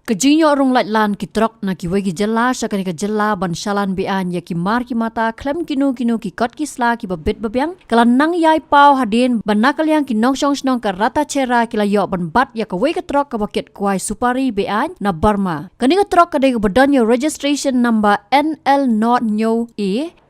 Kejinyo rong lan ki Trok na ki wegi jela sakani ka jela ban shalan bian ya ki mar ki mata klem kinu ki kot ki sla ki babet babyang kalan nang yai pau hadin ban nakal yang ki nong snong ka Ratacherra ki la yo ban bat ya ka wegi Trok ka baket Kwai Supari bian na Burma. Kani ka Trok ka de ka badan yo registration number NL not new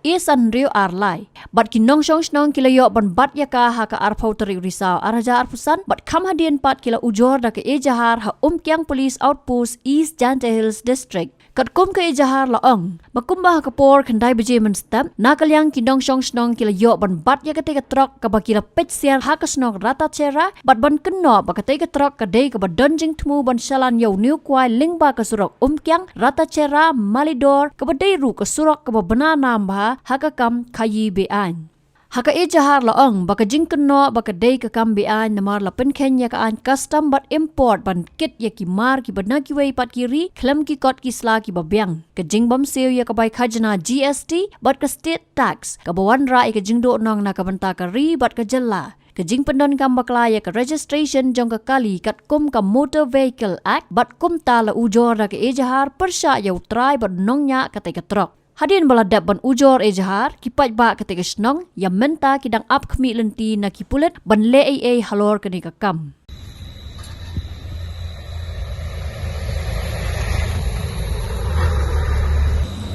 Isan Rio Arlai. Bat ki nong snong ki la yo ban bat ya ka ha ka arpau teri risau araja arpusan bat kam hadin pat ki la Ujor da ka ejahar ha kyang police outpost East Jante Hills District. Kat kum ke ejahar laong. Makumbah kapor kandai beje menstap. Nakalyang kinong snong kila yo ban bat ya kate ka Trok ka bakila pet siar ha ka snong Ratacherra bat ban keno ba kate ka Trok ka dei ka ba donjing tmu ban shalan yo new Kwai lingba ka surok kyang Ratacherra Malidor ka ba dei ru ka surok ka ba banana ba ha ka kam khayi bean. Haka ejahar laong baka jingkeno baka dei ka kambian namar la penken ya ka an custom but import ban kit ya ki mar ki badna ki wei pat kiri klem ki kot ki sla ki babyang ka jingbam seo ya ka bai khajna GST but ka state tax ka bawan ra ka jingdo nong na ka banta ka ri but ka jella ka jing pendon kam bakla ya ka registration jong ka kali kat kum ka motor vehicle act but kum ta la Ujor ra ka ejahar persya ya utrai but nongnya ka te ka Trok. Hadin baladap ban Ujor ejahar ki Paidbah ketika snong yang menta kidang up kemi lenti na ki Pulit ban le halor kini ka kam.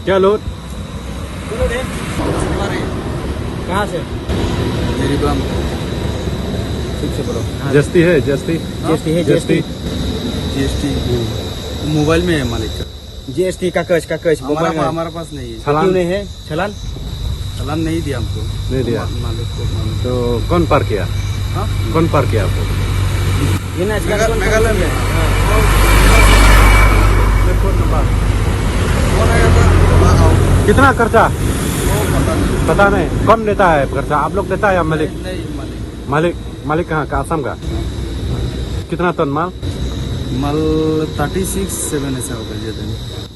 क्या लोड सुपारी कहाँ से मेरी बम ठीक से बोलो जस्ती है जस्ती जीएसटी मोबाइल में है मालिक का जीएसटी का कच हमारा पास नहीं है चालान क्यों नहीं है चालान चालान नहीं दिया हमको नहीं दिया मालिक को तो कौन पार किया हाँ कौन पार किया आपको ये ना मेघालय में कितना खर्चा वो पता नहीं कौन देता है खर्चा आप लोग देता है या मालिक नहीं मालिक मालिक मालिक कहाँ का असम का कितना टन माल माल 36-7 ऐसा होगा ज्यादा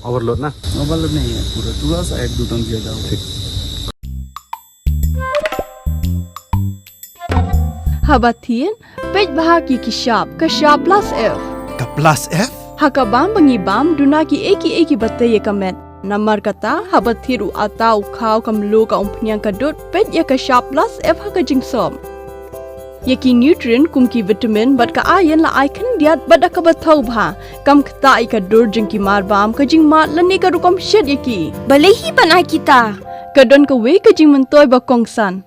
ओवरलोड ना ओवरलोड नहीं है पूरा थोड़ा सा 1-2 टन ज्यादा होगा Habatin, Paidbah ki kishap, kashap plus F. Ka plus F? Hakabam bangibam duna ki eki batay kamet. Namar kata habathiru atau kau kamlu ka umpnyang kadut ped ya kashap plus F haka jingsom. Yaki nutrient kum ki vitamin bat ka iron la icon diat bat ka bathau bha kam khata ka dur jing ki marbam ka jing mat lani ka rukom shed yaki. Balehi panai kita. Kadon ka we ka jing mentoy ba kongsan.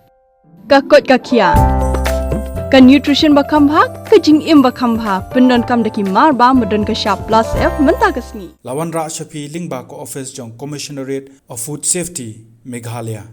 Ka kot ka kia. Ka nutrition ba khambha ka jing im ba khambha pendon kam daki marbam medon ka sharp plus F menta kasni. Lawan Ra Shafi Lingba ko office jong Commissionerate of Food Safety Meghalaya.